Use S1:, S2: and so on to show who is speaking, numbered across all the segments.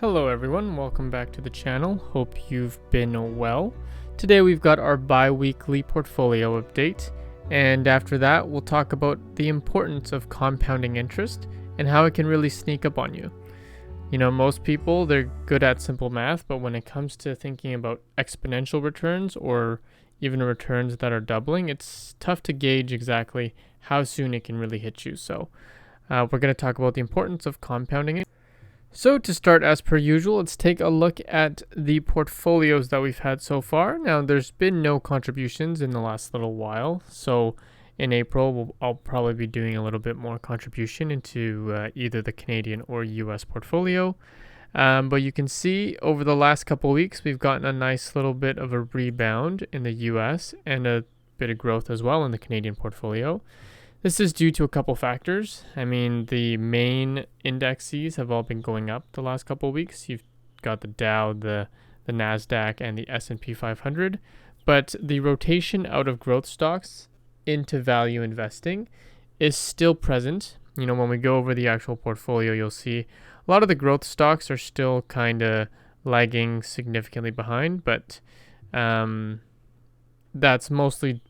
S1: Hello everyone, welcome back to the channel. Hope you've been well. Today we've got our bi-weekly portfolio update, and after that we'll talk about the importance of compounding interest and how it can really sneak up on you. You know, most people, they're good at simple math, but when it comes to thinking about exponential returns or even returns that are doubling, it's tough to gauge exactly how soon it can really hit you. So we're going to talk about the importance of compounding. So to start, as per usual, let's take a look at the portfolios that we've had so far. Now, there's been no contributions in the last little while. So in April, I'll probably be doing a little bit more contribution into either the Canadian or US portfolio. But you can see over the last couple of weeks, we've gotten a nice little bit of a rebound in the US and a bit of growth as well in the Canadian portfolio. This is due to a couple factors. I mean, the main indexes have all been going up the last couple of weeks. You've got the Dow, the NASDAQ, and the S&P 500. But the rotation out of growth stocks into value investing is still present. You know, when we go over the actual portfolio, you'll see a lot of the growth stocks are still kind of lagging significantly behind, but that's mostly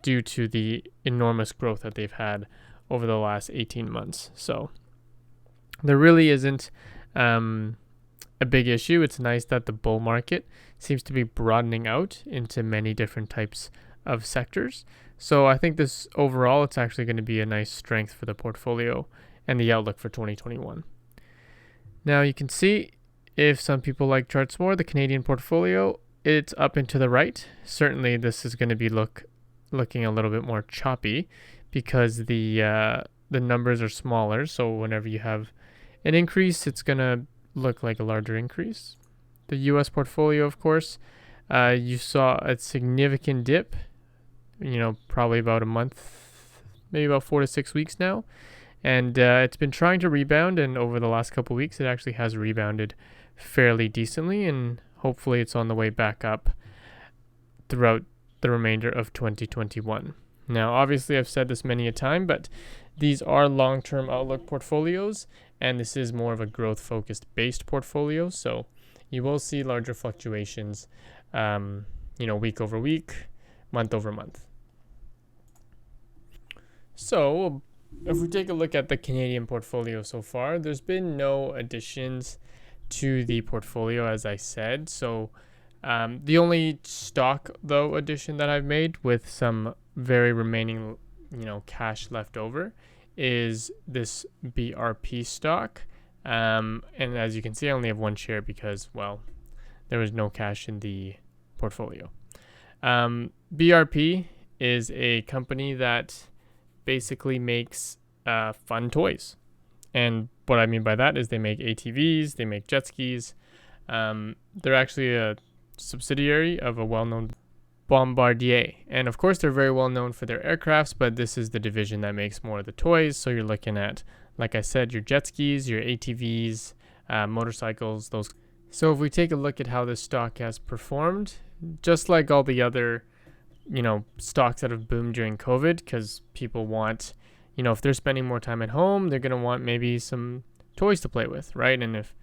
S1: due to the enormous growth that they've had over the last 18 months. So there really isn't a big issue. It's nice that the bull market seems to be broadening out into many different types of sectors. So I think this overall, it's actually going to be a nice strength for the portfolio and the outlook for 2021. Now you can see, if some people like charts more, the Canadian portfolio, it's up and to the right. Certainly this is going to be looking a little bit more choppy because the numbers are smaller. So whenever you have an increase, it's going to look like a larger increase. The US portfolio, of course, you saw a significant dip, you know, probably about a month, maybe about 4 to 6 weeks now. And it's been trying to rebound, and over the last couple of weeks, it actually has rebounded fairly decently, and hopefully it's on the way back up throughout the remainder of 2021. Now, obviously, I've said this many a time, but these are long-term outlook portfolios, and this is more of a growth-focused based portfolio. So you will see larger fluctuations, week over week, month over month. So if we take a look at the Canadian portfolio so far, there's been no additions to the portfolio, as I said. So the only stock, though, addition that I've made with some very remaining, cash left over is this BRP stock. And as you can see, I only have one share because, well, there was no cash in the portfolio. BRP is a company that basically makes fun toys. And what I mean by that is they make ATVs, they make jet skis. They're actually a subsidiary of a well-known Bombardier, and of course they're very well known for their aircrafts, but this is the division that makes more of the toys. So you're looking at, like I said, your jet skis, your ATVs, motorcycles, those. So if we take a look at how this stock has performed, just like all the other stocks that have boomed during COVID, because people want, if they're spending more time at home, they're going to want maybe some toys to play with, right? And if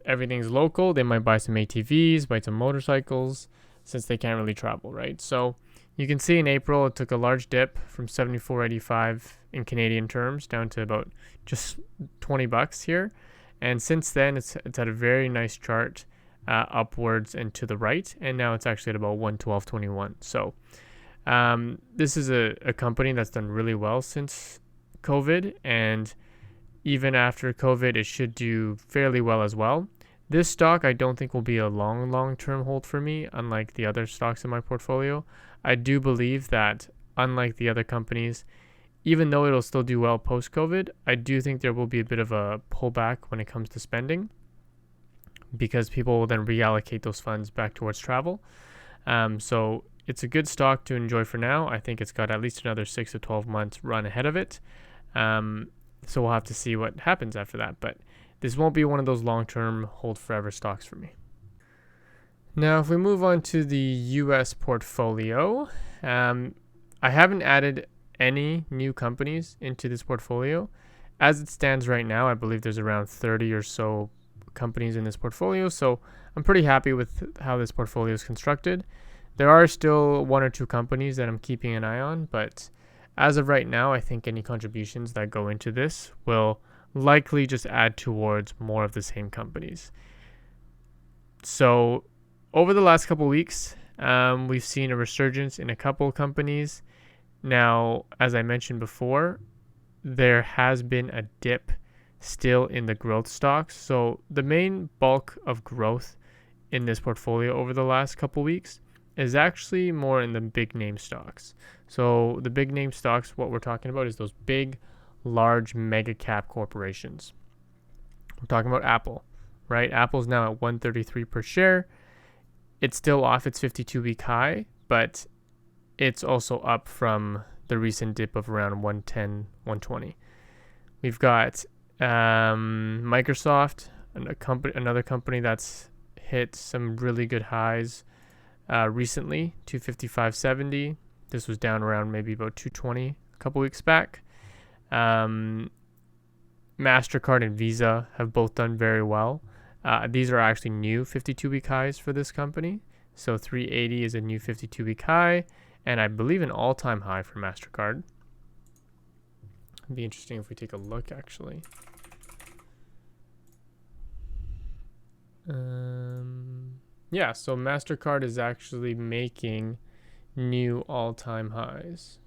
S1: everything's local, they might buy some ATVs, buy some motorcycles, since they can't really travel, right? So you can see in April, it took a large dip from $74.85 in Canadian terms down to about just $20 here. And since then, it's had a very nice chart upwards and to the right. And now it's actually at about $112.21. So this is a company that's done really well since COVID. And even after COVID, it should do fairly well as well. This stock, I don't think will be a long-term hold for me, unlike the other stocks in my portfolio. I do believe that, unlike the other companies, even though it'll still do well post-COVID, I do think there will be a bit of a pullback when it comes to spending, because people will then reallocate those funds back towards travel. So it's a good stock to enjoy for now. I think it's got at least another 6 to 12 months run ahead of it. So we'll have to see what happens after that. But this won't be one of those long-term hold forever stocks for me. Now, if we move on to the US portfolio, I haven't added any new companies into this portfolio. As it stands right now, I believe there's around 30 or so companies in this portfolio, so I'm pretty happy with how this portfolio is constructed. There are still one or two companies that I'm keeping an eye on, but as of right now, I think any contributions that go into this will likely just add towards more of the same companies. So over the last couple weeks, we've seen a resurgence in a couple companies. Now, as I mentioned before, there has been a dip still in the growth stocks. So the main bulk of growth in this portfolio over the last couple weeks is actually more in the big name stocks. So the big name stocks, what we're talking about is those big, large mega cap corporations. We're talking about Apple, right? Apple's now at 133 per share. It's still off its 52-week high, but it's also up from the recent dip of around 110, 120. We've got Microsoft, another company that's hit some really good highs recently, 255.70. This was down around maybe about 220 a couple weeks back. MasterCard and Visa have both done very well. These are actually new 52-week highs for this company. So 380 is a new 52-week high, and I believe an all-time high for MasterCard. It'd be interesting if we take a look, actually. Yeah, so MasterCard is actually making new all-time highs.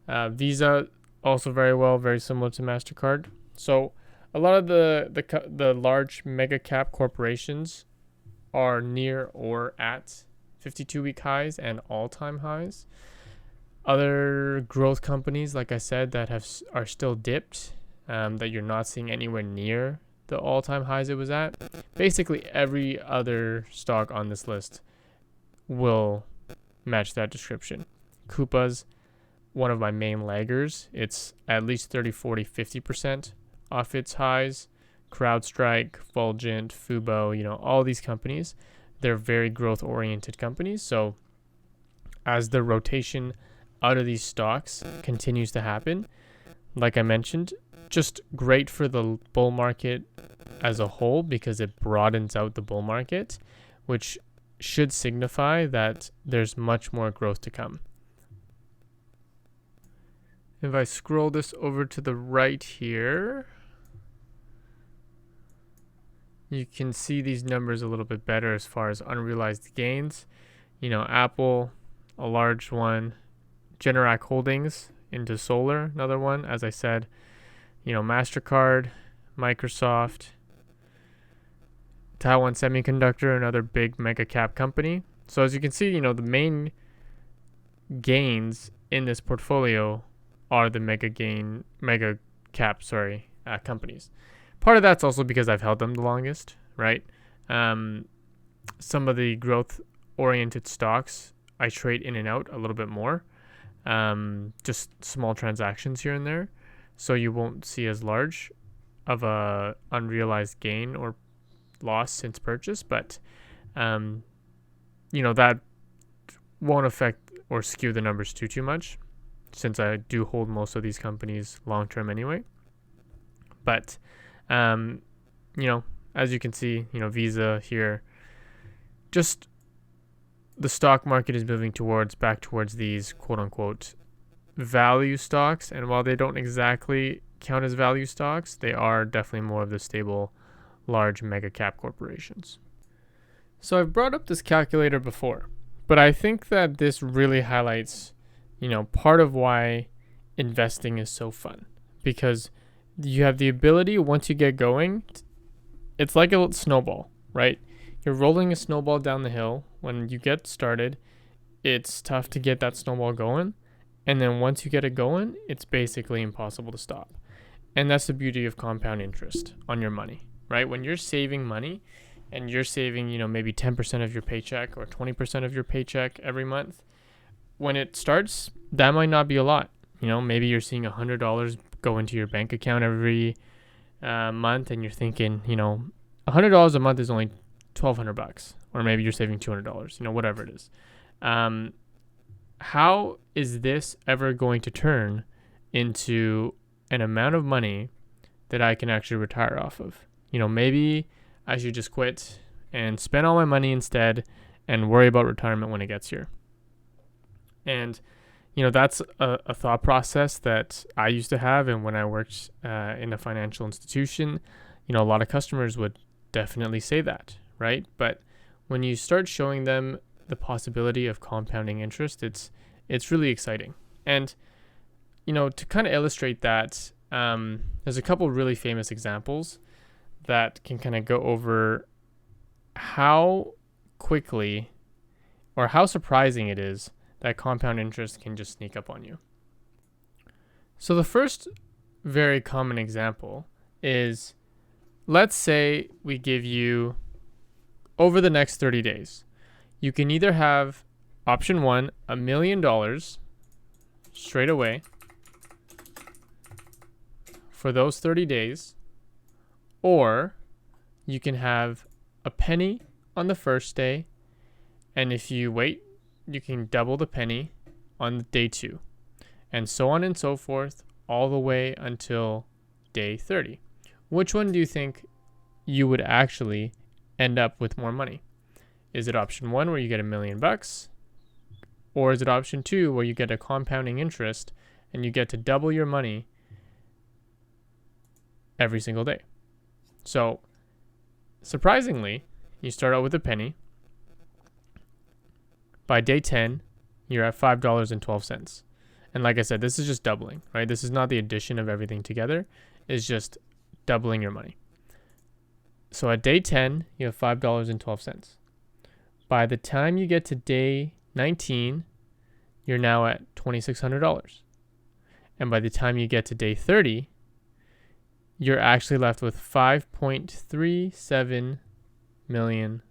S1: Visa also very well, very similar to MasterCard. So a lot of the large mega cap corporations are near or at 52-week highs and all-time highs. Other growth companies, like I said, that are still dipped, that you're not seeing anywhere near the all-time highs it was at. Basically, every other stock on this list will match that description. Coupa's one of my main laggers. It's at least 30, 40, 50% off its highs. CrowdStrike, Fulgent, Fubo, all these companies, they're very growth-oriented companies. So as the rotation out of these stocks continues to happen, like I mentioned, just great for the bull market as a whole because it broadens out the bull market, which should signify that there's much more growth to come. If I scroll this over to the right here, you can see these numbers a little bit better as far as unrealized gains. Apple, a large one. Generac Holdings into solar, another one. As I said, MasterCard, Microsoft, Taiwan Semiconductor, another big mega cap company. So as you can see, the main gains in this portfolio are the mega cap companies. Part of that's also because I've held them the longest, right? Some of the growth oriented stocks I trade in and out a little bit more. Just small transactions here and there. So you won't see as large of a unrealized gain or loss since purchase, but that won't affect or skew the numbers too much, since I do hold most of these companies long term anyway. But as you can see, Visa here, just the stock market is moving back towards these quote unquote value stocks. And while they don't exactly count as value stocks, they are definitely more of the stable, large mega cap corporations. So I've brought up this calculator before, but I think that this really highlights, part of why investing is so fun, because you have the ability, once you get going, it's like a snowball, right? You're rolling a snowball down the hill. When you get started, it's tough to get that snowball going. And then once you get it going, it's basically impossible to stop. And that's the beauty of compound interest on your money, right? When you're saving money and you're saving, maybe 10% of your paycheck or 20% of your paycheck every month, when it starts, that might not be a lot. Maybe you're seeing $100 go into your bank account every month, and you're thinking, $100 a month is only $1,200, or maybe you're saving $200, whatever it is. How is this ever going to turn into an amount of money that I can actually retire off of. Maybe I should just quit and spend all my money instead and worry about retirement when it gets here. And that's a thought process that I used to have. And when I worked in a financial institution, a lot of customers would definitely say that, right? But when you start showing them the possibility of compounding interest, it's really exciting. And, to kind of illustrate that, there's a couple really famous examples that can kind of go over how quickly or how surprising it is that compound interest can just sneak up on you. So the first very common example is, let's say we give you, over the next 30 days, you can either have option one, $1 million straight away for those 30 days, or you can have a penny on the first day, and if you wait, you can double the penny on day 2, and so on and so forth, all the way until day 30. Which one do you think you would actually end up with more money? Is it option 1 where you get $1 million, or is it option 2 where you get a compounding interest and you get to double your money every single day? So surprisingly, you start out with a penny. By day 10, you're at $5.12. And like I said, this is just doubling, right? This is not the addition of everything together. It's just doubling your money. So at day 10, you have $5.12. By the time you get to day 19, you're now at $2,600. And by the time you get to day 30, you're actually left with $5.37 million.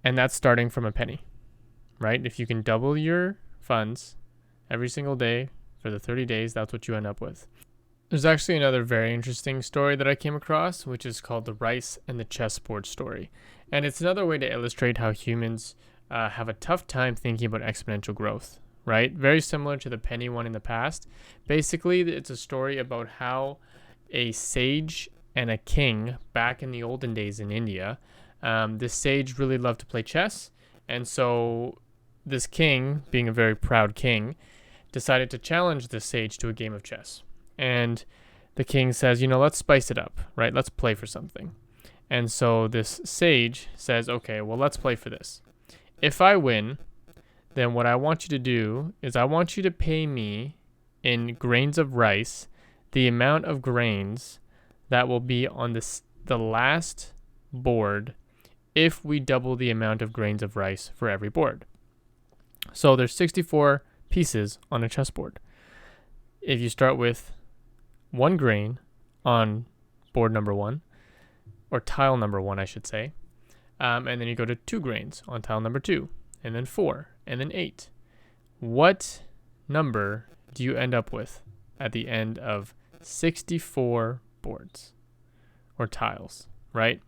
S1: And that's starting from a penny, right? If you can double your funds every single day for the 30 days, that's what you end up with. There's actually another very interesting story that I came across, which is called the rice and the chessboard story. And it's another way to illustrate how humans have a tough time thinking about exponential growth, right? Very similar to the penny one in the past. Basically, it's a story about how a sage and a king back in the olden days in India, this sage really loved to play chess. And so this king, being a very proud king, decided to challenge the sage to a game of chess. And the king says, let's spice it up, right? Let's play for something. And so this sage says, okay, well, let's play for this. If I win, then what I want you to do is I want you to pay me in grains of rice the amount of grains that will be on the last board if we double the amount of grains of rice for every board. So there's 64 pieces on a chessboard. If you start with 1 grain on board number 1, or tile number 1, I should say, and then you go to 2 grains on tile number 2, and then 4, and then 8. What number do you end up with at the end of 64 boards or tiles, right?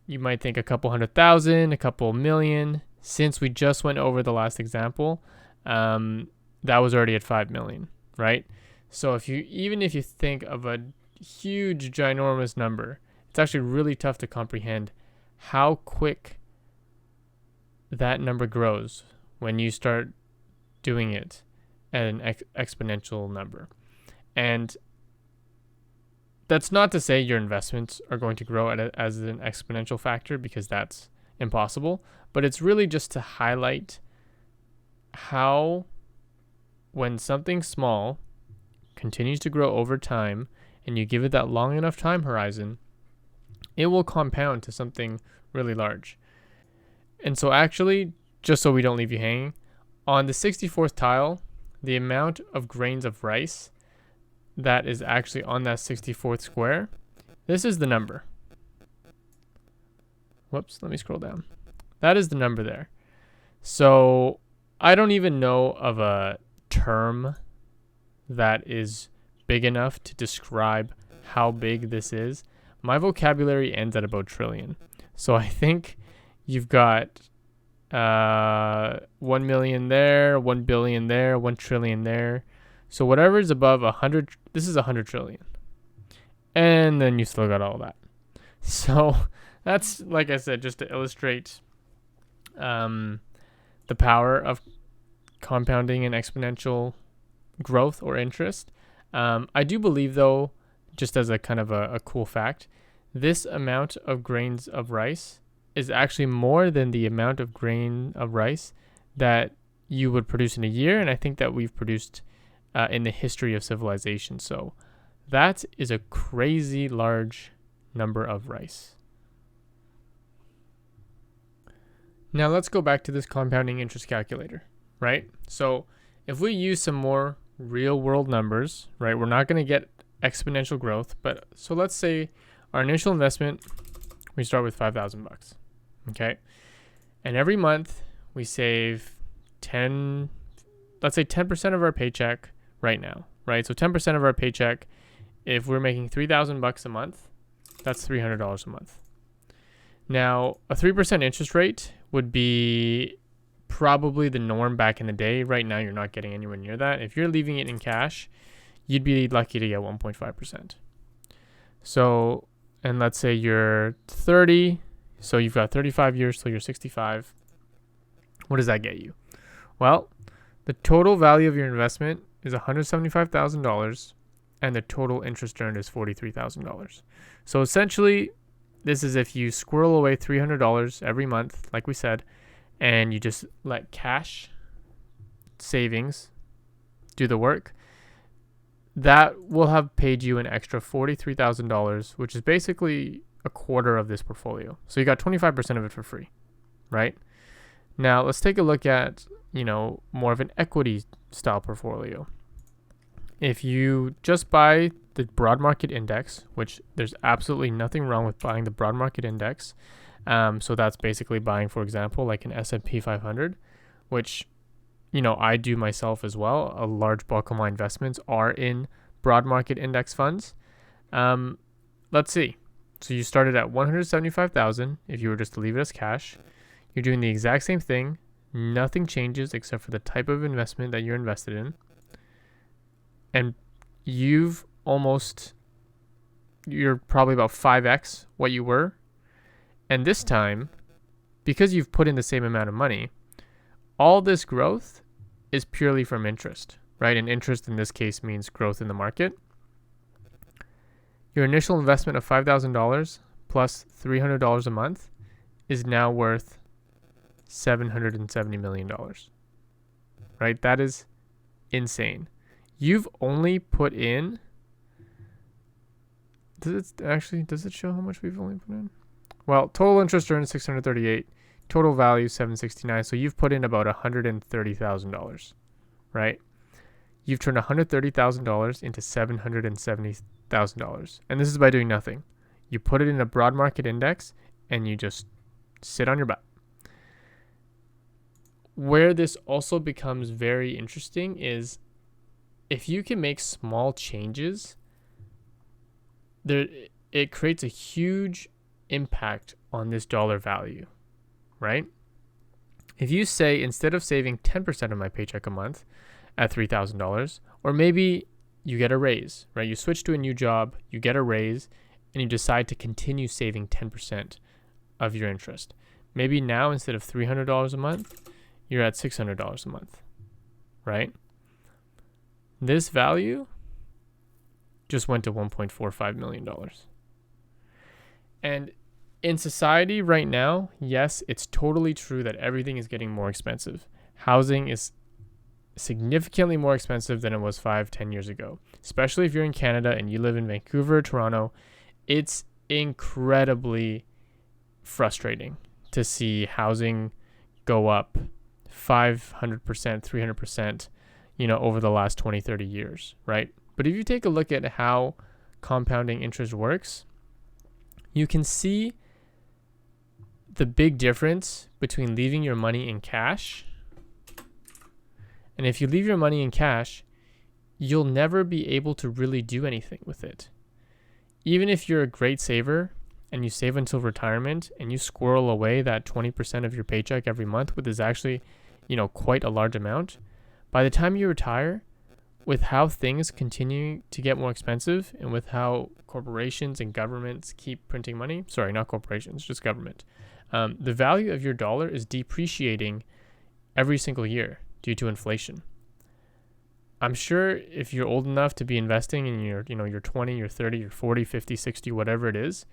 S1: You might think a couple 100,000, a couple million. Since we just went over the last example, that was already at 5 million, right? So if you think of a huge, ginormous number, it's actually really tough to comprehend how quick that number grows when you start doing it at an exponential number. And that's not to say your investments are going to grow as an exponential factor, because that's impossible. But it's really just to highlight how when something small continues to grow over time and you give it that long enough time horizon, it will compound to something really large. And so actually, just so we don't leave you hanging, on the 64th tile, the amount of grains of rice that is actually on that 64th square, this is the number. Whoops, let me scroll down. That is the number there. So I don't even know of a term that is big enough to describe how big this is. My vocabulary ends at about trillion. So I think you've got 1 million there, 1 billion there, 1 trillion there. So whatever is above 100, this is 100 trillion. And then you still got all that. So that's, like I said, just to illustrate the power of compounding and exponential growth or interest. I do believe, though, just as a kind of a cool fact, this amount of grains of rice is actually more than the amount of grain of rice that you would produce in a year. And I think that we've produced in the history of civilization. So that is a crazy large number of rice. Now let's go back to this compounding interest calculator, right? So if we use some more real world numbers, right, we're not going to get exponential growth, but so let's say our initial investment, we start with $5,000, okay? And every month we save 10, let's say 10% of our paycheck right now, right? So 10% of our paycheck, if we're making $3,000 a month, that's $300 a month. Now, a 3% interest rate would be probably the norm back in the day. Right now, you're not getting anywhere near that. If you're leaving it in cash, you'd be lucky to get 1.5%. So, and let's say you're 30, so you've got 35 years till you're 65. What does that get you? Well, the total value of your investment is $175,000, and the total interest earned is $43,000. So essentially, this is if you squirrel away $300 every month, like we said, and you just let cash savings do the work, that will have paid you an extra $43,000, which is basically a quarter of this portfolio. So you got 25% of it for free, right? Now let's take a look at, more of an equity style portfolio. If you just buy the broad market index, which there's absolutely nothing wrong with buying the broad market index. So that's basically buying, for example, like an S&P 500, which, I do myself as well. A large bulk of my investments are in broad market index funds. Let's see. So you started at 175,000. If you were just to leave it as cash, you're doing the exact same thing. Nothing changes except for the type of investment that you're invested in. And you're probably about 5x what you were. And this time, because you've put in the same amount of money, all this growth is purely from interest, right? And interest in this case means growth in the market. Your initial investment of $5,000 plus $300 a month is now worth $770 million, right? That is insane. You've only put in, does it show how much we've only put in? Well, total interest earned 638, total value 769. So you've put in about $130,000, right? You've turned $130,000 into $770,000. And this is by doing nothing. You put it in a broad market index and you just sit on your butt. Where this also becomes very interesting is if you can make small changes, it creates a huge impact on this dollar value, right? If you say, instead of saving 10% of my paycheck a month at $3,000, or maybe you get a raise, right? You switch to a new job, you get a raise, and you decide to continue saving 10% of your interest. Maybe now, instead of $300 a month, you're at $600 a month, right? This value just went to $1.45 million. And in society right now, yes, it's totally true that everything is getting more expensive. Housing is significantly more expensive than it was 5-10 years ago. Especially if you're in Canada and you live in Vancouver or Toronto, it's incredibly frustrating to see housing go up 500%, 300%, over the last 20, 30 years, right? But if you take a look at how compounding interest works, you can see the big difference between leaving your money in cash. And if you leave your money in cash, you'll never be able to really do anything with it. Even if you're a great saver and you save until retirement and you squirrel away that 20% of your paycheck every month, which is actually, quite a large amount, by the time you retire, with how things continue to get more expensive and with how corporations and governments keep printing money, sorry, not corporations, just government, the value of your dollar is depreciating every single year due to inflation. I'm sure if you're old enough to be investing in your 20, your 30, your 40, 50, 60, whatever it is,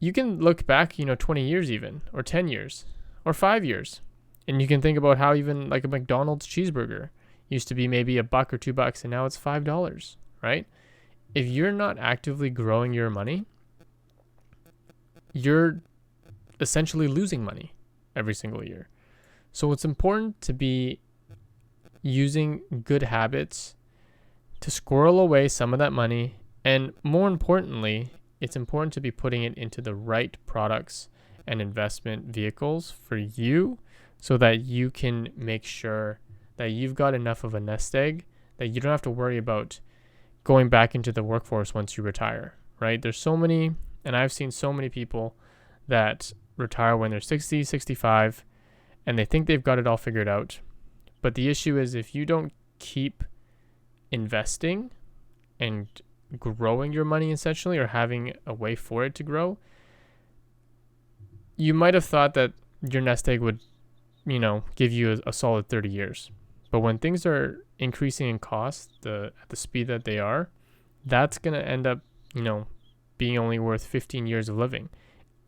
S1: you can look back, 20 years even, or 10 years, or 5 years. And you can think about how even like a McDonald's cheeseburger used to be maybe $1 or $2, and now it's $5, right? If you're not actively growing your money, you're essentially losing money every single year. So it's important to be using good habits to squirrel away some of that money. And more importantly, it's important to be putting it into the right products and investment vehicles for you so that you can make sure that you've got enough of a nest egg that you don't have to worry about going back into the workforce once you retire, right? There's so many, and I've seen so many people that retire when they're 60, 65, and they think they've got it all figured out. But the issue is if you don't keep investing and growing your money essentially, or having a way for it to grow, you might have thought that your nest egg would, give you a solid 30 years. But when things are increasing in cost at the speed that they are, that's going to end up, being only worth 15 years of living.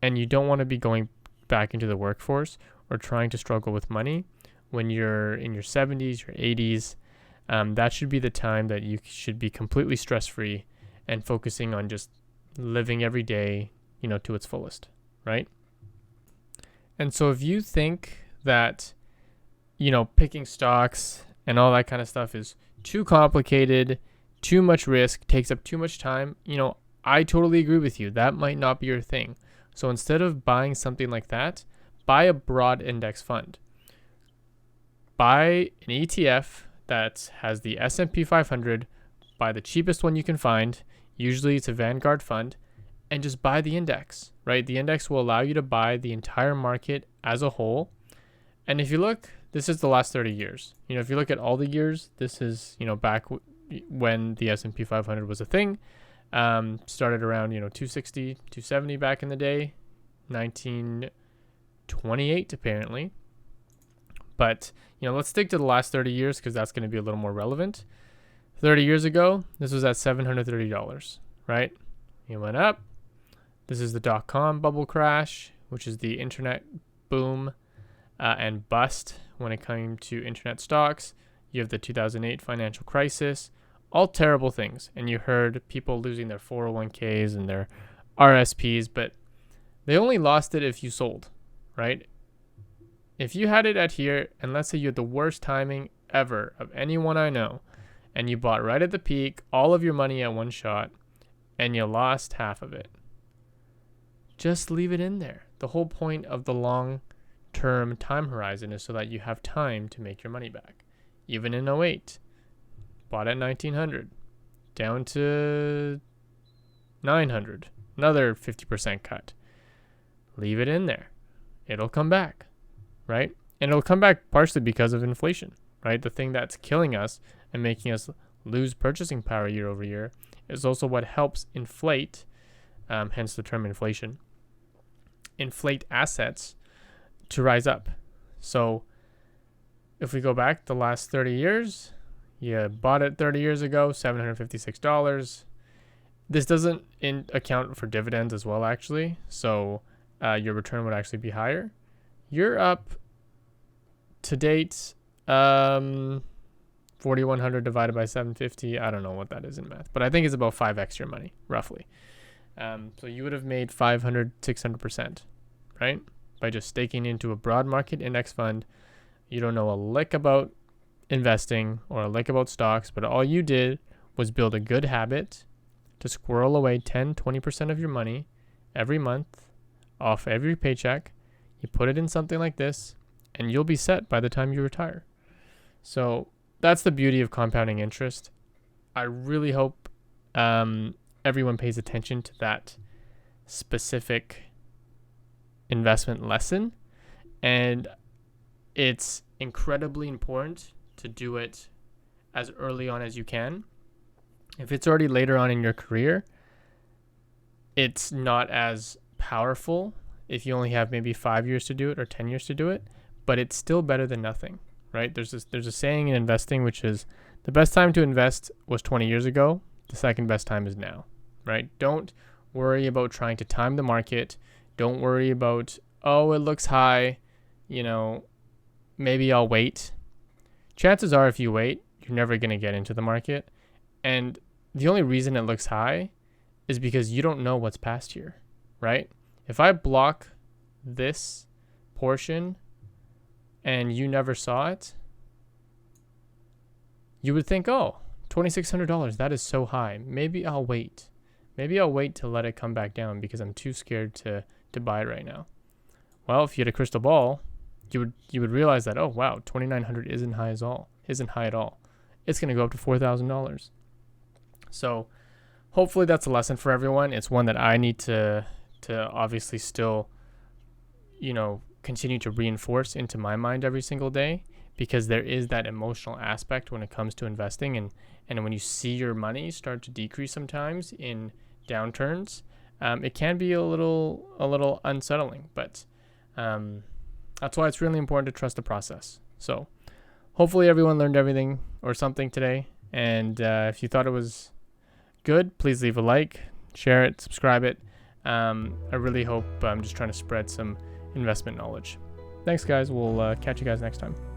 S1: And you don't want to be going back into the workforce or trying to struggle with money when you're in your 70s, your 80s. That should be the time that you should be completely stress-free and focusing on just living every day, to its fullest, right? And so if you think that, picking stocks and all that kind of stuff is too complicated, too much risk, takes up too much time, I totally agree with you. That might not be your thing. So instead of buying something like that, buy a broad index fund. Buy an ETF that has the S&P 500, buy the cheapest one you can find. Usually it's a Vanguard fund, and just buy the index, right? The index will allow you to buy the entire market as a whole. And if you look, this is the last 30 years. If you look at all the years, this is, back when the S&P 500 was a thing. Started around, 260, 270 back in the day, 1928 apparently. But, let's stick to the last 30 years because that's going to be a little more relevant. 30 years ago, this was at $730, right? It went up. This is the dot-com bubble crash, which is the internet boom and bust when it came to internet stocks. You have the 2008 financial crisis, all terrible things. And you heard people losing their 401ks and their RSPs, but they only lost it if you sold, right? If you had it at here, and let's say you had the worst timing ever of anyone I know, and you bought right at the peak, all of your money at one shot, and you lost half of it, just leave it in there. The whole point of the long-term time horizon is so that you have time to make your money back. Even in 08, bought at 1900, down to 900, another 50% cut. Leave it in there. It'll come back, right? And it'll come back partially because of inflation, right? The thing that's killing us and making us lose purchasing power year over year is also what helps inflate, hence the term inflation, inflate assets to rise up. So if we go back the last 30 years, you bought it 30 years ago, $756. This doesn't account for dividends as well, actually. So your return would actually be higher. You're up to date, 4,100 divided by 750. I don't know what that is in math, but I think it's about 5x your money, roughly. So you would have made 500, 600%, right? By just staking into a broad market index fund. You don't know a lick about investing or a lick about stocks, but all you did was build a good habit to squirrel away 10, 20% of your money every month off every paycheck. You put it in something like this, and you'll be set by the time you retire. So that's the beauty of compounding interest. I really hope everyone pays attention to that specific investment lesson. And it's incredibly important to do it as early on as you can. If it's already later on in your career, it's not as powerful if you only have maybe 5 years to do it or 10 years to do it, but it's still better than nothing, right? There's a saying in investing, which is the best time to invest was 20 years ago. The second best time is now, right? Don't worry about trying to time the market. Don't worry about, oh, it looks high, maybe I'll wait. Chances are if you wait, you're never going to get into the market. And the only reason it looks high is because you don't know what's past here, right? If I block this portion and you never saw it, you would think, oh, $2,600, that is so high. Maybe I'll wait. Maybe I'll wait to let it come back down because I'm too scared to buy it right now. Well, if you had a crystal ball, you would realize that, oh wow, 2,900 isn't high at all. It's going to go up to $4,000. So hopefully that's a lesson for everyone. It's one that I need to obviously still, continue to reinforce into my mind every single day, because there is that emotional aspect when it comes to investing. And when you see your money start to decrease sometimes in downturns, it can be a little unsettling, but that's why it's really important to trust the process. So hopefully everyone learned everything or something today. And if you thought it was good, please leave a like, share it, subscribe it. I really hope I'm just trying to spread some investment knowledge. Thanks, guys. We'll catch you guys next time.